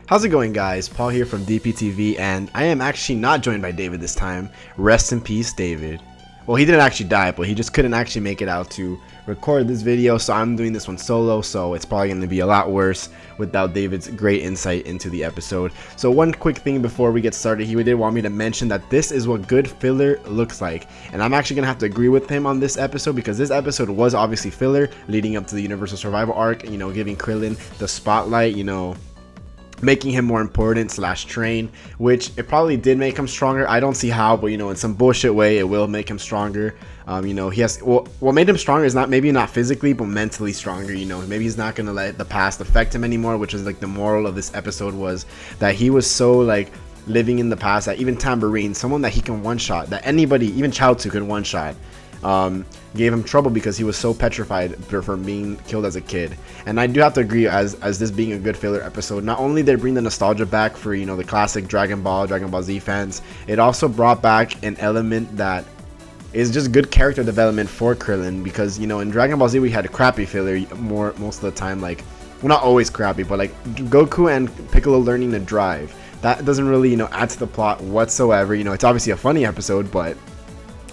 How's it going, guys? Paul here from DPTV, and I am actually not joined by David this time. Rest in peace, David. Well, he didn't actually die, but he just couldn't actually make it out to record this video, so I'm doing this one solo, so it's probably going to be a lot worse without David's great insight into the episode. So one quick thing before we get started, he did want me to mention that this is what good filler looks like, and I'm actually going to have to agree with him on this episode because this episode was obviously filler leading up to the Universal Survival arc, giving Krillin the spotlight, making him more important / train, which it probably did make him stronger. I don't see how, but in some bullshit way it will make him stronger. He has what made him stronger is maybe not physically but mentally stronger. Maybe he's not gonna let the past affect him anymore, which is like the moral of this episode, was that he was so like living in the past that even Tambourine, someone that he can one shot, that anybody, even Chaozu, could one shot, gave him trouble because he was so petrified from being killed as a kid. And I do have to agree, as this being a good filler episode, not only did it bring the nostalgia back for the classic Dragon Ball Z fans, it also brought back an element that is just good character development for Krillin, because in Dragon Ball Z we had a crappy filler most of the time, like, well, not always crappy, but like Goku and Piccolo learning to drive. That doesn't really add to the plot whatsoever. It's obviously a funny episode, but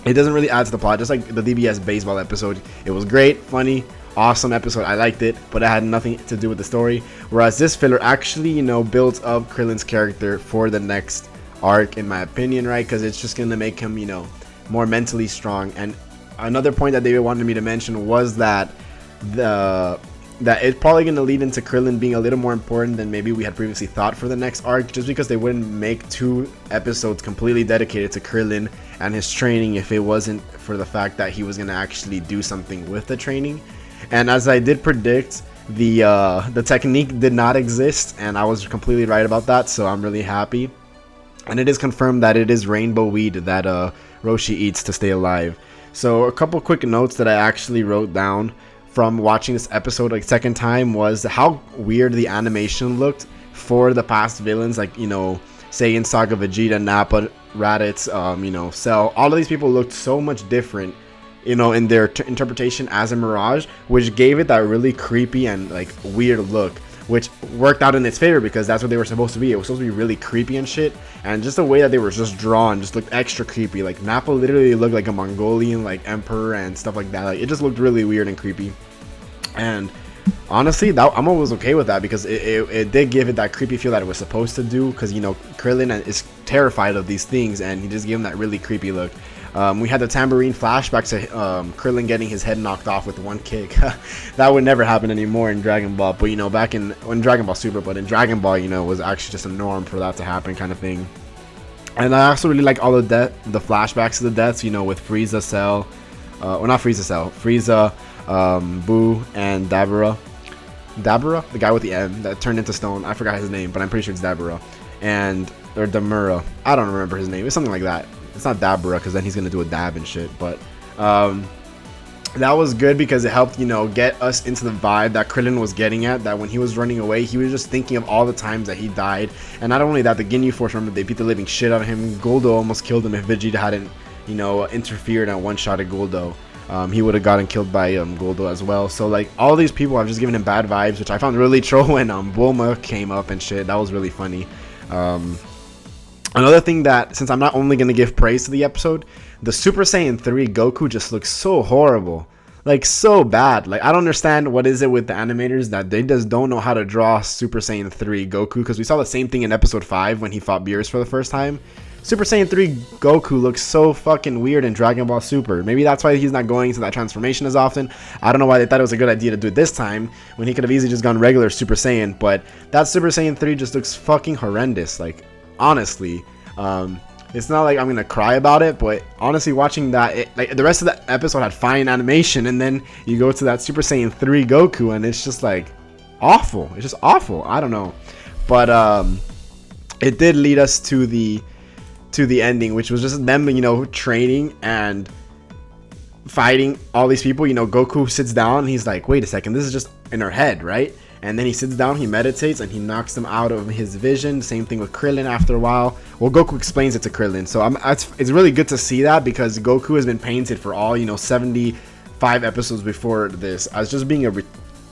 it doesn't really add to the plot. Just like the DBS baseball episode, it was great, funny, awesome episode. I liked it, but it had nothing to do with the story. Whereas this filler actually, builds up Krillin's character for the next arc, in my opinion, right? Because it's just gonna make him, more mentally strong. And another point that David wanted me to mention was that it's probably going to lead into Krillin being a little more important than maybe we had previously thought for the next arc, just because they wouldn't make 2 episodes completely dedicated to Krillin and his training if it wasn't for the fact that he was going to actually do something with the training. And as I did predict, the technique did not exist, and I was completely right about that, so I'm really happy. And it is confirmed that it is rainbow weed that Roshi eats to stay alive. So a couple quick notes that I actually wrote down from watching this episode a second time was how weird the animation looked for the past villains, like Saiyan, Saga, Vegeta, Nappa, Raditz, Cell. All of these people looked so much different in their interpretation as a mirage, which gave it that really creepy and like weird look, which worked out in its favor because that's what they were supposed to be. It was supposed to be really creepy and shit, and just the way that they were just drawn just looked extra creepy. Like Nappa literally looked like a Mongolian like emperor and stuff like that. Like it just looked really weird and creepy. And honestly, I'm always okay with that because it did give it that creepy feel that it was supposed to do, because Krillin is terrified of these things, and he just gave him that really creepy look. We had the Tambourine flashback to Krillin getting his head knocked off with one kick. That would never happen anymore in Dragon Ball, but back in Dragon Ball Super, but in Dragon Ball, it was actually just a norm for that to happen, kind of thing. And I also really like all the flashbacks to the deaths, with Frieza, Cell, well, not Frieza, Cell, Frieza, Boo, and Dabura, the guy with the M that turned into stone. I forgot his name, but I'm pretty sure it's Dabura, or Damura. I don't remember his name. It's something like that. It's not Dabura, because then he's gonna do a dab and shit. But that was good because it helped get us into the vibe that Krillin was getting at, that when he was running away he was just thinking of all the times that he died. And not only that, the Ginyu Force, remember, they beat the living shit out of him. Guldo almost killed him if Vegeta hadn't interfered and one-shotted Guldo. He would have gotten killed by Guldo as well. So like all these people have just given him bad vibes, which I found really troll when Bulma came up and shit. That was really funny. Another thing, that since I'm not only going to give praise to the episode, the Super Saiyan 3 Goku just looks so horrible. Like, so bad. Like, I don't understand what is it with the animators that they just don't know how to draw Super Saiyan 3 Goku, because we saw the same thing in episode 5 when he fought Beerus for the first time. Super Saiyan 3 Goku looks so fucking weird in Dragon Ball Super. Maybe that's why he's not going to that transformation as often. I don't know why they thought it was a good idea to do it this time, when he could have easily just gone regular Super Saiyan. But that Super Saiyan 3 just looks fucking horrendous. Like, honestly, it's not like I'm gonna cry about it, but honestly, watching that, like the rest of the episode had fine animation, and then you go to that Super Saiyan 3 Goku and it's just like awful. It's just awful. I don't know, but it did lead us to the ending, which was just them training and fighting all these people. Goku sits down and he's like, wait a second, this is just in our head, right? And then he sits down, he meditates, and he knocks them out of his vision. Same thing with Krillin after a while. Well, Goku explains it to Krillin. So it's really good to see that, because Goku has been painted for all 75 episodes before this as just being a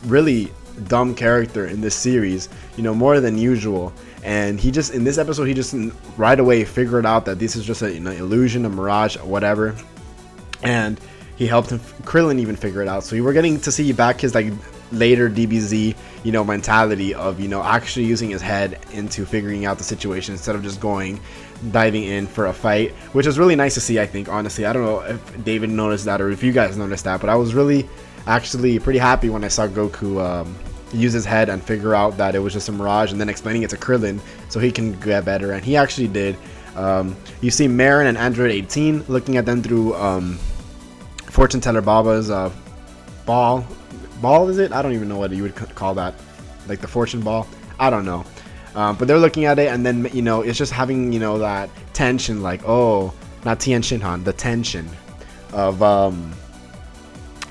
really dumb character in this series, you know, more than usual. And he just, in this episode, he just right away figured out that this is just a, you know, illusion, a mirage, whatever. And he helped him, Krillin, even figure it out. So we were getting to see back his like later DBZ, you know, mentality of, you know, actually using his head into figuring out the situation instead of just diving in for a fight, which is really nice to see. I think, honestly, I don't know if David noticed that or if you guys noticed that, but I was really actually pretty happy when I saw Goku use his head and figure out that it was just a mirage, and then explaining it to Krillin so he can get better, and he actually did. You see Marin and Android 18 looking at them through Fortune Teller Baba's ball, is it? I don't even know what you would call that, like the fortune ball, I don't know. But they're looking at it, and then, you know, it's just having, you know, that tension, like, oh, not tension, Han, the tension of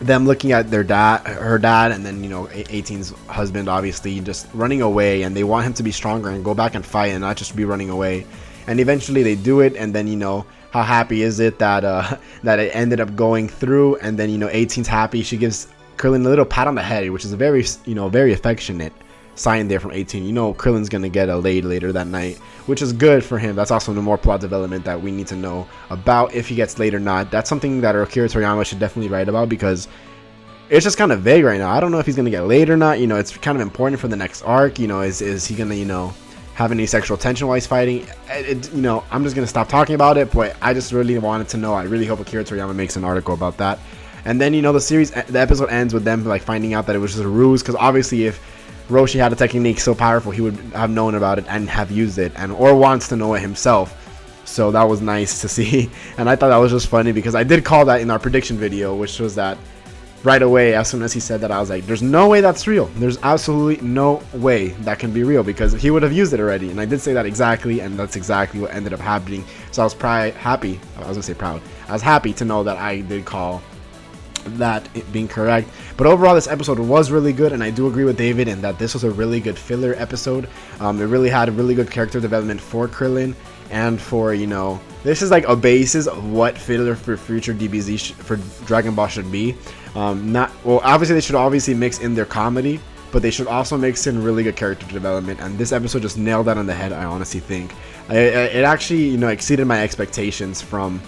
them looking at her dad, and then, you know, 18's husband, obviously just running away, and they want him to be stronger and go back and fight and not just be running away. And eventually they do it, and then, you know, how happy is it that that it ended up going through, and then, you know, 18's happy. She gives Krillin a little pat on the head, which is a very, you know, very affectionate sign there from 18. You know, Krillin's gonna get laid later that night, which is good for him. That's also the more plot development that we need to know about, if he gets laid or not. That's something that Akira Toriyama should definitely write about, because it's just kind of vague right now. I don't know if he's gonna get laid or not. You know, it's kind of important for the next arc. You know, is he gonna, you know, have any sexual tension while he's fighting? You know, I'm just gonna stop talking about it, but I just really wanted to know. I really hope Akira Toriyama makes an article about that. And then, you know, the episode ends with them like finding out that it was just a ruse, because obviously if Roshi had a technique so powerful, he would have known about it and have used it, or wants to know it himself. So that was nice to see. And I thought that was just funny, because I did call that in our prediction video, which was that right away, as soon as he said that, I was like, there's no way that's real. There's absolutely no way that can be real, because he would have used it already. And I did say that exactly, and that's exactly what ended up happening. So I was happy. I was gonna say proud. I was happy to know that I did call that being correct. But overall, this episode was really good, and I do agree with David in that this was a really good filler episode. It really had a really good character development for Krillin, and for, you know, this is like a basis of what filler for future DBZ for Dragon Ball should be. Obviously they should obviously mix in their comedy, but they should also mix in really good character development, and this episode just nailed that on the head. I honestly think it actually, you know, exceeded my expectations from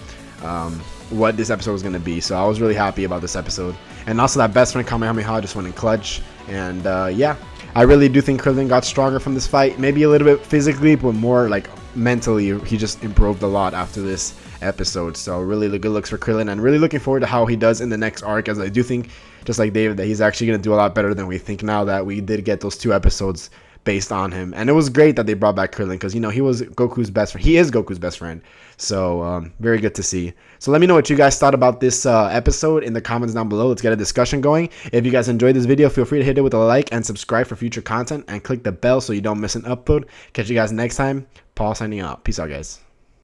what this episode was going to be. So I was really happy about this episode. And also that best friend Kamehameha just went in clutch. And yeah, I really do think Krillin got stronger from this fight. Maybe a little bit physically, but more like mentally. He just improved a lot after this episode. So really good looks for Krillin, and really looking forward to how he does in the next arc, as I do think, just like David, that he's actually going to do a lot better than we think now that we did get those 2 episodes based on him. And it was great that they brought back Krillin, because, you know, he was Goku's best friend. He is Goku's best friend. So very good to see. So let me know what you guys thought about this episode in the comments down below. Let's get a discussion going. If you guys enjoyed this video, feel free to hit it with a like and subscribe for future content, and click the bell so you don't miss an upload. Catch you guys next time. Paul signing out. Peace out, guys.